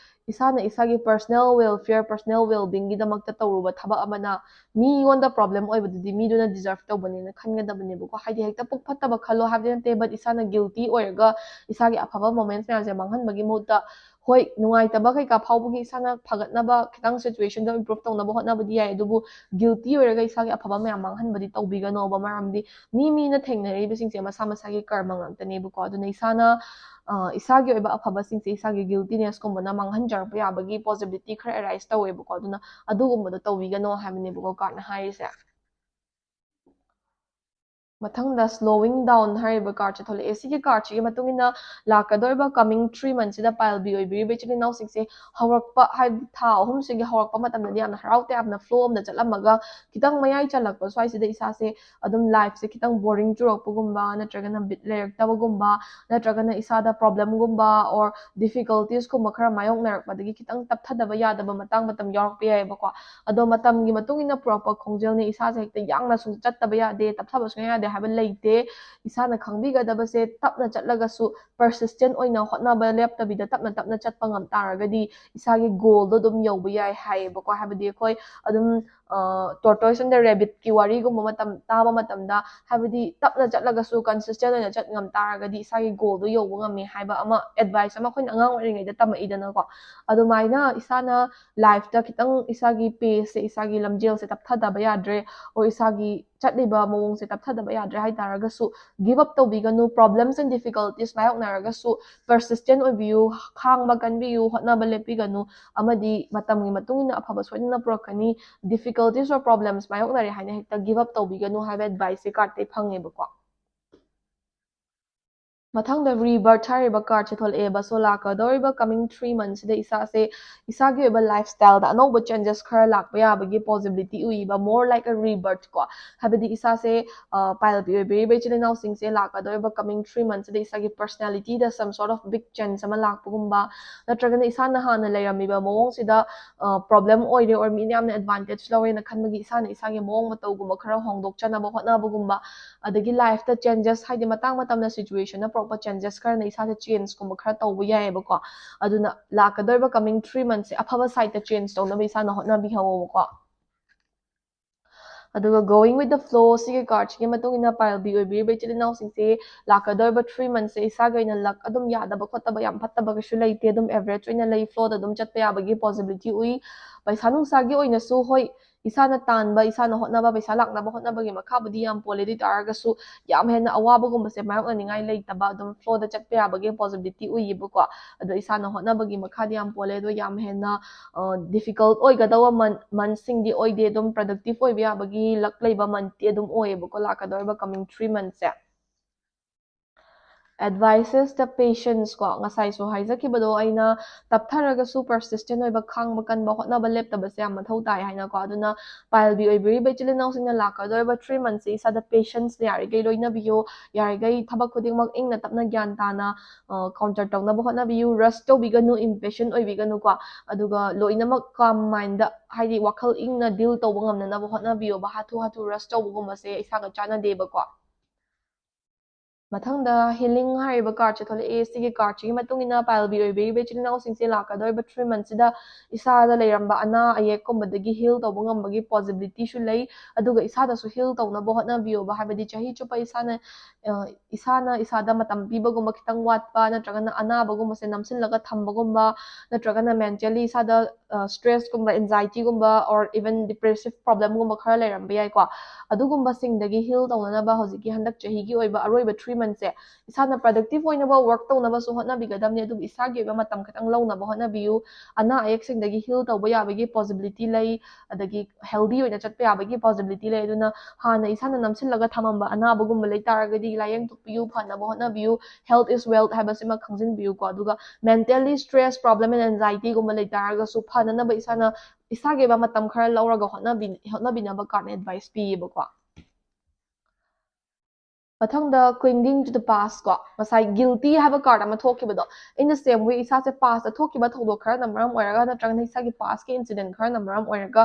इसाना इसागी पर्सनल वेलफेयर पर्सनल वेलबींग गिदमक्ता तौरुबा थबा अमना मीगोंदा प्रॉब्लम ओइबदुदि मीदुना डिजर्व तौबनेना खनगदबनेबको हाइदि हेक्ता पुक फत्तबा खलो हाबदि नते बट इसाना गिल्टी ओइरगा इसागी अफबा मोमेंट्स म्यामसे मांगहनबगी मुहुत्ता होय नुंगाइतबा कैका फाउबगी इसाना फगतनबा खितंग सिचुएशन दो इम्प्रूव तौनबा होटनबदि याइ अदुबु गिल्टी ओइरगा इसागी अफबा म्याम मांगहनबदि तौबिगनोबा मरमदि मीना थेंगनरिबसिंगसे मसा मसागी कर्म ngaktaनेबको अदुना इसाना इसागी ओइबा अफबसिंगसे इसागी गिल्टीनेस कुम्बना मांगहनजरप याबगी पॉसिबिलिटी खरा अराइज तौवेबको अदुना अदुगुम्बदो तौबिगनो हाबनेबको कार्डना हाइरिसे मथंगदा स्लोइंग डाउन हरिबा कार्ड से थोले एसी के कार्ड से मतुंगिना लाकदोरबा कमिंग 3 months सिदा पाइलबी ओइबी बेचिनि नाउ सिंगसे हवरकपा हाइ था अहुम सिगे हवरकपा मतमदि यामना हराउते यामना फ्लो अमदा चलमगा खितंग मयाइ चलकपा स्वाइ सिदा इसासे अदुम लाइफ से खितंग बोरिंग चुरकपगुम्बा नत्रगना बिट लेरक्तबगुम्बा नत्रगना इसादा प्रॉब्लम गुम्बा और डिफिकल्टीज कुम्बा खरा मायोकनरकपदगी खितंग तपथदबा यादबा मतंग मतम यारकपा याइबको अदो मतमगी मतुंगिना प्रॉपर खोंजेलने इसासे हेक्ते यांगना सु चत्तबा यादे तपथबा सु यादे हाबा लेइते इसाना खंबिगदबसे तपना चटलगसु persistent ओइना होटनाबा लेपतबिदा तपना तपना चटपा ngam तारगदी इसागी गोल दो दुम यौबा याइ हाइबको हाबदी अखोय अदुम tortoise and the rabbit की वारी गुम्बा मतम ताबा मतमदा हाबदी तपना चटलगसु consistent ओइना चट ngam तारगदी इसागी गोल दो यौबा ngami हाइबा अमा एडवाइस अमा खोइन अंगांग ओइरिङैदा तमइदनको अदुमाइना इसाना लाइफ ता खितंग इसागी पेस से इसागी लमजेल से तपथदबा याद्रे और इसागी चटलिबा मवोंग से तपथदबा याद्रे हाइ तारगसु गिव अप तौबिगनु प्रॉब्लम्स एंड डिफिकल्टीज मायोकनरगसु persistent ओइबियु खांगबा कनबियु होटनाबा लेपिगनु अमदी मतमगी मतुंगिना अफबा सोइना पुरकनी difficulties or problems मायोकनरे हाइना हेक्ता गिव अप तौबिगनु हाइबा एडवाइस से कार्ड ते फंगेबको मथंगदा रीबर्थ हरिबा कार्ड से थोलएबा सो लाकदोरिबा कमिंग 3 months सिदा इसासे इसागी ओइबा लाइफस्टाइल दा अनौबा चेंजेस खरा लाकपा याबगी पॉसिबिलिटी उइबा मोर लाइक अ रीबर्थ को हाबदी इसासे पाइलबी ओइबे बेचिनि नाउ सिंगसे लाकदोरिबा कमिंग 3 months सिदा इसागी पर्सनालिटी दा some sort of big change अमा लाकपगुम्बा नत्रगना इसाना हाना लेरमिबा मवोंग सिदा प्रॉब्लम ओइरे और मी यामना एडवांटेज लौरेना खनबगी इसाना इसागी मवोंग मतौगुम्बा खरा होंगदोकचनबा होटनाबगुम्बा अदगी लाइफ दा चेंजेस हाइदि मतंग मतमना सिचुएशन प्रॉपर चेंजेस खरना इसासे चेंज कुम्बा खरा तौबा याइबको अदुना लाकदोरिबा कमिंग 3 months से अफबा साइड दा चेंज तौनबा इसाना होटनाबी हवोबको ꯑꯗꯨꯒ going with the flow ꯁꯤꯒꯤ ꯀꯥꯔꯗꯁꯤꯒꯤ ꯃꯇꯨꯡ ꯏꯟꯅ ꯄꯥꯏꯜꯕꯤ ꯑꯣꯏꯕꯤꯔꯤꯕ ꯏꯆꯤꯜ ꯏꯅꯥꯎꯁꯤꯡꯁꯦ ꯂꯥꯛꯀꯗꯧꯔꯤꯕ 3 ꯃꯟꯊꯁꯦ ꯏꯁꯥꯒꯤ ꯑꯣꯏꯅ ꯂꯛ ꯑꯗꯨꯝ ꯌꯥꯗꯕ ꯈꯣꯠꯇꯕ ꯌꯥꯝ ꯐꯠꯇꯕ ꯀꯩꯁꯨ ꯂꯩꯇꯦ ꯑꯗꯨꯝ ꯑꯦꯚꯔꯦꯖ ꯑꯣꯏꯅ ꯂꯩ ꯐ꯭ꯂꯣꯗ ꯑꯗꯨꯝ ꯆꯠꯄ ꯌꯥꯕꯒꯤ ꯄꯣꯁꯤꯕꯤलिꯇꯤ ꯎꯏ ꯄꯩꯁꯥ ꯅꯨꯡꯁꯥꯒꯤ ꯑꯣꯏꯅꯁꯨ ꯍꯣꯏ ꯏꯁꯥꯅ ꯇꯥꯟꯕ ꯏꯁꯥꯅ ꯍꯣꯠꯅꯕ ꯄꯩꯁꯥ ꯂꯥꯛꯅꯕ ꯍꯣꯠꯅꯕꯒꯤ ꯃꯈꯥꯕꯨꯗꯤ ꯌꯥꯝ ꯄꯣꯜꯂꯦ ꯑꯗꯨ ꯇꯥꯔꯒꯁꯨ ꯌꯥꯝ ꯍꯦꯟꯅ ꯑꯋꯥꯕꯒꯨꯝꯕꯁꯦ ꯃꯥꯌꯣꯛꯅꯅꯤꯡꯉꯥꯏ ꯂꯩꯇꯕ ꯑꯗꯨꯝ ꯐ꯭ꯂꯣꯗ ꯆꯠꯄ ꯌꯥꯕꯒꯤ ꯄꯣꯁꯤꯕꯤಲಿꯇꯤ ꯎꯏꯌꯦꯕꯀꯣ ꯑꯗꯣ ꯏꯁꯥꯅ ꯍꯣꯠꯅꯕꯒꯤ ꯃꯈꯥꯗꯤ ꯌꯥꯝ ꯄꯣꯜꯂꯦ ꯑꯗꯣ ꯌꯥꯝ ꯍꯦꯟꯅ ꯗꯤꯐꯤꯀꯜꯠ ꯑꯣꯏꯒꯗꯧꯕ ꯃꯟꯊꯁꯤꯡꯗꯤ ꯑꯣꯏꯗꯦ ꯑꯗꯨꯝ ꯄ꯭ꯔꯗꯛꯇꯤꯚ ꯑꯣꯏꯕ ꯌꯥꯕꯒꯤ ꯂꯛ ꯂꯩꯕ ꯃꯟꯊꯇꯤ ꯑꯗꯨꯝ ꯑꯣꯏꯌꯦꯕꯀꯣ ꯂꯥꯛꯀꯗꯧꯔꯤꯕ ꯀꯃꯤꯡ 3 ꯃꯟꯊꯁꯦ ꯑꯦꯗꯚꯥꯏꯁꯦꯁꯇ ꯄꯦꯁꯟꯁ ꯀꯣ ꯉꯁꯥꯏꯁꯨ ꯍꯥꯏꯖꯈꯤꯕꯗꯣ ꯑꯩꯅ ꯇꯞꯊꯔꯒꯁꯨ ꯄꯔꯁꯤꯁꯇꯦꯟ ꯑꯣꯏꯕ ꯈꯥꯡꯕ ꯀꯟꯕ ꯍꯣꯠꯅꯕ ꯂꯦꯞꯇꯕꯁꯦ ꯌꯥꯝ ꯃꯊꯧ ꯇꯥꯏ ꯍꯥꯏꯅꯀꯣ ꯑꯗꯨꯅ ꯄꯥꯏꯜꯕꯤ ꯑꯣꯏꯕꯤꯔꯤꯕ ꯏꯆꯤꯜ ꯏꯅꯥꯎꯁꯤꯡꯅ ꯂꯥꯛꯀꯗꯧꯔꯤꯕ 3 ꯃꯟꯊꯁꯦ ꯏꯁꯥꯗ ꯄꯦꯁꯟꯁ ꯌꯥꯔꯤꯈꯩ ꯂꯣꯏꯅꯕꯤꯌꯨ ꯌꯥꯔꯤꯈꯩ ꯊꯕꯛ ꯈꯨꯗꯤꯡꯃꯛ ꯏꯪꯅ ꯇꯞꯅ ꯒ꯭ꯌꯥꯟ ꯇꯥꯅ ꯀꯥꯎꯟꯇꯔ ꯇꯧꯅꯕ ꯍꯣꯠꯅꯕꯤꯌꯨ ꯔꯁ ꯇꯧꯕꯤꯒꯅꯨ ꯏꯝꯄꯦꯁꯟ ꯑꯣꯏꯕꯤꯒꯅꯨꯀꯣ ꯑꯗꯨꯒ ꯂꯣꯏꯅꯃꯛ ꯀꯥꯝ ꯃꯥꯏꯟꯗ ꯍꯥꯏꯗꯤ ꯋꯥꯈꯜ ꯏꯪꯅ ꯗꯤꯜ ꯇꯧꯕ ꯉꯝꯅꯅꯕ ꯍꯣꯠꯅꯕꯤꯌꯣꯕ ꯍꯥꯊꯨ ꯍꯥꯊꯨ ꯔꯁ ꯇꯧꯕꯒꯨꯝꯕꯁꯦ ꯏꯁꯥꯒ ꯆꯥꯟꯅꯗꯦꯕꯀꯣ ꯃꯊꯪꯗ ꯍꯤꯂꯤꯡ ꯍꯥꯏꯔꯤꯕ ꯀꯥꯔꯗꯁꯦ ꯊꯣꯛꯂꯛꯑꯦ ꯁꯤꯒꯤ ꯀꯥꯔꯗꯁꯤꯒꯤ ꯃꯇꯨꯡ ꯏꯟꯅ ꯄꯥꯏꯜꯕꯤ ꯑꯣꯏꯕꯤꯔꯤꯕ ꯏꯆꯤꯜ ꯏꯅꯥꯎꯁꯤꯡꯁꯦ ꯂꯥꯛꯀꯗꯧꯔꯤꯕ 3 ꯃꯟꯊꯁꯤꯗ ꯏꯁꯥꯗ ꯂꯩꯔꯝꯕ ꯑꯅꯥ ꯑꯌꯦꯛꯀꯨꯝꯕꯗꯒꯤ ꯍꯤꯜ ꯇꯧꯕ ꯉꯝꯕꯒꯤ ꯄꯣꯁꯤꯕꯤꯂꯤꯇꯤꯁꯨ ꯂꯩ ꯑꯗꯨꯒ ꯏꯁꯥꯗꯁꯨ ꯍꯤꯜ ꯇꯧꯅꯕ ꯍꯣꯠꯅꯕꯤꯌꯣꯕ ꯍꯥꯏꯕꯗꯤ ꯆꯍꯤ ꯆꯨꯞꯄ ꯏꯁꯥꯅ ꯏꯁꯥꯗ ꯃꯇꯝ ꯄꯤꯕꯒꯨꯝꯕ ꯈꯤꯇꯪ ꯋꯥꯠꯄ ꯅꯠꯇ꯭ꯔꯒꯅ ꯑꯅꯥꯕꯒꯨꯝꯕꯁꯦ ꯅꯝꯁꯤꯜꯂꯒ ꯊꯝꯕꯒꯨꯝꯕ ꯅꯠꯇ꯭ꯔꯒꯅ ꯃꯦꯟꯇꯦꯜꯂꯤ ꯏꯁꯥꯗ ꯁ꯭ꯇ꯭ꯔꯦꯁꯀꯨꯝꯕ ꯑꯦꯟꯖꯥꯏꯇꯤꯒꯨꯝꯕ ꯑꯣꯔ ꯏꯚꯟ ꯗꯤꯄ꯭ꯔꯦꯁꯤভ ꯄ꯭ꯔꯣꯕ꯭ꯂꯦꯝꯒꯨꯝꯕ ꯈꯔ ꯂꯩꯔꯝꯕ ꯌꯥꯏꯀꯣ ꯑꯗꯨꯒꯨꯝꯕꯁꯤꯡꯗꯒꯤ ꯍꯤꯜ ꯇꯧꯅꯅꯕ ꯍꯧꯖꯤꯛꯀꯤ ꯍꯟꯗꯛ ꯆꯍꯤꯒꯤ ꯑꯣꯏꯕ ꯑꯔꯣꯏꯕ 3 ꯃꯟꯊꯁꯦ ꯏꯁꯥꯅ ꯄ꯭ꯔꯗꯛꯇꯤꯚ ꯑꯣꯏꯅꯕ ꯋꯔꯛ ꯇꯧꯅꯕꯁꯨ ꯍꯣꯠꯅꯕꯤꯒꯗꯕꯅꯤ ꯑꯗꯨꯕꯨ ꯏꯁꯥꯒꯤ ꯑꯣꯏꯕ ꯃꯇꯝ ꯈꯤꯇꯪ ꯂꯧꯅꯕ ꯍꯣꯠꯅꯕꯤꯌꯨ ꯑꯅꯥ ꯑꯌꯦꯛꯁꯤꯡꯗꯒꯤ ꯍꯤꯜ ꯇꯧꯕ ꯌꯥꯕꯒꯤ ꯄꯣꯁꯤꯕꯤꯂꯤꯇꯤ ꯂꯩ ꯑꯗꯒꯤ ꯍꯦꯜꯗꯤ ꯑꯣꯏꯅ ꯆꯠꯄ ꯌꯥꯕꯒꯤ ꯄꯣꯁꯤꯕꯤꯂꯤꯇꯤ ꯂꯩ ꯑꯗꯨꯅ ꯍꯥꯟꯅ ꯏꯁꯥꯅ ꯅꯝꯁꯤꯜꯂꯒ ꯊꯝꯃꯝꯕ ꯑꯅꯥꯕꯒꯨꯝꯕ ꯂꯩ ꯇꯥꯔꯒꯗꯤ ꯂꯥꯏꯌꯦꯡꯊꯣꯛꯄꯤꯌꯨ ꯐꯅꯕ ꯍꯣꯠꯅꯕꯤꯌꯨ ꯍꯦꯜꯊ ꯏꯁ ꯋꯦꯜꯊ ꯍꯥꯏꯕꯁꯤꯃ ꯈꯪꯖꯤꯟꯕꯤꯌꯨꯀꯣ ꯑꯗꯨꯒ ꯃꯦꯟꯇꯦꯜꯂꯤ ꯁ꯭ꯇ꯭ꯔꯦꯁ ꯄ꯭ꯔꯣꯕ꯭ꯂꯦꯝ ꯑꯦꯟ ꯑꯦꯟꯖꯥꯏꯇꯤꯒꯨꯝꯕ ꯂꯩ ꯇꯥꯔꯒꯁꯨ ꯐꯅꯅꯕ ꯏꯁꯥꯒꯤ ꯑꯣꯏꯕ ꯃꯇꯝ ꯈꯔ ꯂꯧꯔꯒ ꯍꯣꯠꯅꯕꯤꯅꯕ ꯀꯥꯔꯗꯅ ꯑꯦꯗꯚꯥꯏꯁ ꯄꯤꯌꯦꯕꯀꯣ ꯃꯊꯪꯗ ꯀ꯭ꯂꯤꯡꯒꯤꯡ ꯇꯨ ꯗ ꯄꯥꯁ ꯀꯣ ꯉꯁꯥꯏ ꯒꯤꯜꯇꯤ ꯍꯥꯏꯕ ꯀꯥꯔꯗ ꯑꯃ ꯊꯣꯛꯈꯤꯕꯗꯣ ꯏꯟ ꯗ ꯁꯦꯝ ꯋꯦ ꯏꯁꯥꯁꯦ ꯄꯥꯁꯇ ꯊꯣꯛꯈꯤꯕ ꯊꯧꯗꯣꯛ ꯈꯔꯅ ꯃꯔꯝ ꯑꯣꯏꯔꯒ ꯅꯠꯇ꯭ꯔꯒꯅ ꯏꯁꯥꯒꯤ ꯄꯥꯁꯀꯤ ꯏꯟꯁꯤꯗꯦꯟ ꯈꯔꯅ ꯃꯔꯝ ꯑꯣꯏꯔꯒ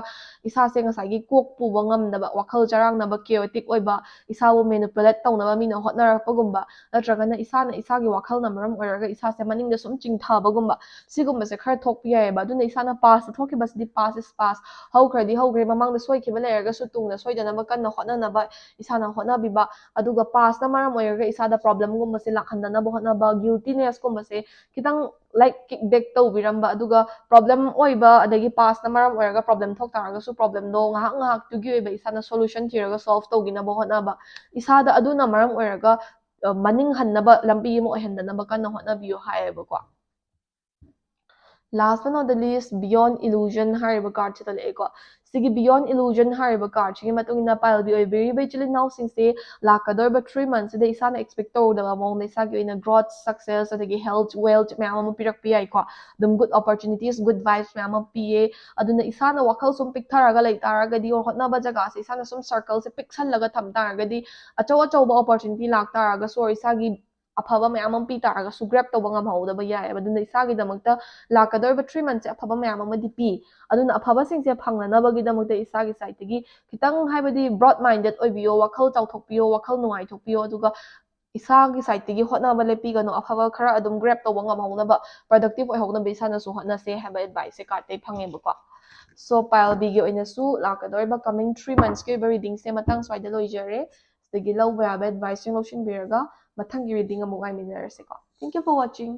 ꯏꯁꯥꯁꯦ ꯉꯁꯥꯏꯒꯤ ꯀꯣꯛ ꯄꯨꯕ ꯉꯝꯗꯕ ꯋꯥꯈꯜ ꯆꯔꯥꯡꯅꯕ ꯀꯦꯌꯣꯇꯤꯛ ꯑꯣꯏꯕ ꯏꯁꯥꯕꯨ ꯃꯦꯅꯤꯄꯨꯂꯦꯠ ꯇꯧꯅꯕ ꯃꯤꯅ ꯍꯣꯠꯅꯔꯛꯄꯒꯨꯝꯕ ꯅꯠꯇ꯭ꯔꯒꯅ ꯏꯁꯥꯅ ꯏꯁꯥꯒꯤ ꯋꯥꯈꯜꯅ ꯃꯔꯝ ꯑꯣꯏꯔꯒ ꯏꯁꯥꯁꯦ ꯃꯅꯤꯡꯗ ꯁꯨꯝ ꯆꯤꯡꯊꯕꯒꯨꯝꯕ ꯁꯤꯒꯨꯝꯕꯁꯦ ꯈꯔ ꯊꯣꯛꯄ ꯌꯥꯏꯑꯕ ꯑꯗꯨꯅ ꯏꯁꯥꯅ ꯄꯥꯁꯇ ꯊꯣꯛꯈꯤꯕꯁꯤꯗꯤ ꯄꯥꯁ ꯏꯁ ꯄꯥꯁ ꯍꯧꯈ꯭ꯔꯗꯤ ꯍꯧꯈ꯭ꯔꯦ ꯃꯃꯥꯡꯗ ꯁꯣꯏꯈꯤꯕ ꯂꯩꯔꯒꯁꯨ ꯇꯨꯡꯗ ꯁꯣꯏꯗꯅꯕ ꯀꯟꯅ ꯍꯣꯠꯅꯅꯕ ꯏꯁꯥꯅ ꯍꯣꯠꯅꯕꯤꯕ ꯑꯗꯨꯒ ꯄꯥꯁꯅ ꯃꯔꯝ ꯑꯣꯏꯔꯒ ꯏꯁꯥꯗ ꯄ꯭ꯔꯣꯕ꯭ꯂꯦꯝꯒꯨꯝꯕꯁꯦ ꯂꯥꯛꯍꯟꯗꯅꯕ ꯍꯣꯠꯅꯕ ꯒꯤꯜꯇꯤꯅꯦꯁꯀꯨꯝꯕꯁꯦ ꯈꯤꯇꯪ ꯂꯥꯏꯛ ꯀꯤꯛ ꯕꯦꯛ ꯇꯧꯕꯤꯔꯝꯕ ꯑꯗꯨꯒ ꯄ꯭ꯔꯣꯕ꯭ꯂꯦꯝ ꯑꯣꯏꯕ ꯑꯗꯒꯤ ꯄꯥꯁꯅ ꯃꯔꯝ ꯑꯣꯏꯔꯒ ꯄ꯭ꯔꯣꯕ꯭ꯂꯦꯝ ꯊꯣꯛ ꯇꯥꯔꯒꯁꯨ ꯄ꯭ꯔꯣꯕ꯭ꯂꯦꯝꯗꯣ ꯉꯥꯏꯍꯥꯛ ꯉꯥꯏꯍꯥꯛꯇꯨꯒꯤ ꯑꯣꯏꯕ ꯏꯁꯥꯅ ꯁꯣꯂꯨꯁꯟ ꯊꯤꯔꯒ ꯁꯣꯜꯚ ꯇꯧꯈꯤꯅꯕ ꯍꯣꯠꯅꯕ ꯏꯁꯥꯗ ꯑꯗꯨꯅ ꯃꯔꯝ ꯑꯣꯏꯔꯒ ꯃꯅꯤꯡ ꯍꯟꯅꯕ ꯂꯝꯕꯤ ꯑꯃ ꯑꯣꯏꯍꯟꯗꯅꯕ ꯀꯟꯅ ꯍꯣꯠꯅꯕꯤꯌꯨ ꯍꯥꯏꯌꯦꯕꯀꯣ last but not the least beyond illusion ꯍꯥꯏꯔꯤꯕ ꯀꯥꯔꯗꯁꯦ ꯊꯣꯛꯂꯛꯑꯦꯀꯣ ꯁꯤꯒꯤ ꯕꯤꯌꯣꯟ ꯏꯂꯨꯖꯟ ꯍꯥꯏꯔꯤꯕ ꯀꯥꯔꯗꯁꯤꯒꯤ ꯃꯇꯨꯡ ꯏꯟꯅ ꯄꯥꯏꯜꯕꯤ ꯑꯣꯏꯕꯤꯔꯤꯕ ꯏꯆꯤꯜ ꯏꯅꯥꯎꯁꯤꯡꯁꯦ ꯂꯥꯛꯀꯗꯧꯔꯤꯕ 3 ꯃꯟꯊꯁꯤꯗ ꯏꯁꯥꯅ ꯑꯦꯛꯁꯄꯦꯛ ꯇꯧꯔꯨꯗꯕ ꯃꯑꯣꯡꯗ ꯏꯁꯥꯒꯤ ꯑꯣꯏꯅ ꯒ꯭ꯔꯣꯊ ꯁꯛꯁꯦꯁ ꯑꯗꯒꯤ ꯍꯦꯜꯊ ꯋꯦꯜꯊ ꯃꯌꯥꯝ ꯑꯃ ꯄꯤꯔꯛꯄ ꯌꯥꯏꯀꯣ ꯑꯗꯨꯝ ꯒꯨꯗ ꯑꯣꯄꯣꯔꯆꯨꯅꯤꯇꯤꯁ ꯒꯨꯗ ꯚꯥꯏꯕꯁ ꯃꯌꯥꯝ ꯑꯃ ꯄꯤꯌꯦ ꯑꯗꯨꯅ ꯏꯁꯥꯅ ꯋꯥꯈꯜ ꯁꯨꯝ ꯄꯤꯛꯊꯔꯒ ꯂꯩ ꯇꯥꯔꯒꯗꯤ ꯍꯣꯠꯅꯕ ꯖꯒꯥꯁꯦ ꯏꯁꯥꯅ ꯁꯨꯝ ꯁꯔꯀꯜꯁꯦ ꯄꯤꯛꯁꯜꯂꯒ ꯊꯝ ꯇꯥꯔꯒꯗꯤ ꯑꯆꯧ ꯑꯆꯧꯕ ꯑꯣꯄꯣꯔꯆꯨꯅꯤꯇꯤ ꯂꯥꯛ ꯇꯥꯔꯒꯁꯨ ꯏꯁꯥꯒꯤ ꯑꯐꯕ ꯃꯌꯥꯝ ꯑꯃ ꯄꯤ ꯇꯥꯔꯒꯁꯨ ꯒ꯭ꯔꯦꯞ ꯇꯧꯕ ꯉꯝꯍꯧꯗꯕ ꯌꯥꯏꯑꯕ ꯑꯗꯨꯅ ꯏꯁꯥꯒꯤꯗꯃꯛꯇ ꯂꯥꯛꯀꯗꯧꯔꯤꯕ 3 ꯃꯟꯊꯁꯦ ꯑꯐꯕ ꯃꯌꯥꯝ ꯑꯃꯗꯤ ꯄꯤ ꯑꯗꯨꯅ ꯑꯐꯕꯁꯤꯡꯁꯦ ꯐꯪꯅꯅꯕꯒꯤꯗꯃꯛꯇ ꯏꯁꯥꯒꯤ ꯁꯥꯏꯠꯇꯒꯤ ꯈꯤꯇꯪ ꯍꯥꯏꯕꯗꯤ ꯕ꯭ꯔꯣꯗ ꯃꯥꯏꯟꯗꯦꯠ ꯑꯣꯏꯕꯤꯌꯣ ꯋꯥꯈꯜ ꯆꯥꯎꯊꯣꯛꯄꯤꯌꯣ ꯋꯥꯈꯜ ꯅꯨꯡꯉꯥꯏꯊꯣꯛꯄꯤꯌꯣ ꯑꯗꯨꯒ ꯏꯁꯥꯒꯤ ꯁꯥꯏꯠꯇꯒꯤ ꯍꯣꯠꯅꯕ ꯂꯦꯞꯄꯤꯒꯅꯨ ꯑꯐꯕ ꯈꯔ ꯑꯗꯨꯝ ꯒ꯭ꯔꯦꯞ ꯇꯧꯕ ꯉꯝꯍꯧꯅꯕ ꯄ꯭ꯔꯗꯛꯇꯤꯚ ꯑꯣꯏꯍꯧꯅꯕ ꯏꯁꯥꯅꯁꯨ ꯍꯣꯠꯅꯁꯦ ꯍꯥꯏꯕ ꯑꯦꯗꯚꯥꯏꯁꯁꯦ ꯀꯥꯔꯗꯇꯩ ꯐꯪꯉꯦꯕꯀꯣ ꯁꯣ ꯄꯥꯏꯜꯕꯤꯒꯤ ꯑꯣꯏꯅꯁꯨ ꯂꯥꯛꯀꯗꯧꯔꯤꯕ ꯀꯃꯤꯡ 3 ꯃꯟꯊꯁꯀꯤ ꯑꯣꯏꯕ ꯔꯤꯗꯤꯡꯁꯦ ꯃꯇꯥꯡ ꯁ꯭ꯋꯥꯏꯗ ꯂꯣꯏꯖꯔꯦ ꯁꯤꯗꯒꯤ ꯂꯧꯕ ꯌꯥꯕ ꯑꯦꯗꯚꯥꯏꯁꯁꯤꯡ ꯂꯧꯁꯤꯟꯕꯤꯔꯒ ꯃꯊꯪꯒꯤ ꯔꯤꯗꯤꯡ ꯑꯃꯨꯛ ꯉꯥꯏꯃꯤꯟꯅꯔꯁꯦꯀꯣ ꯊꯦꯡꯛ ꯌꯨ ꯐꯣꯔ ꯋꯥꯆꯤꯡ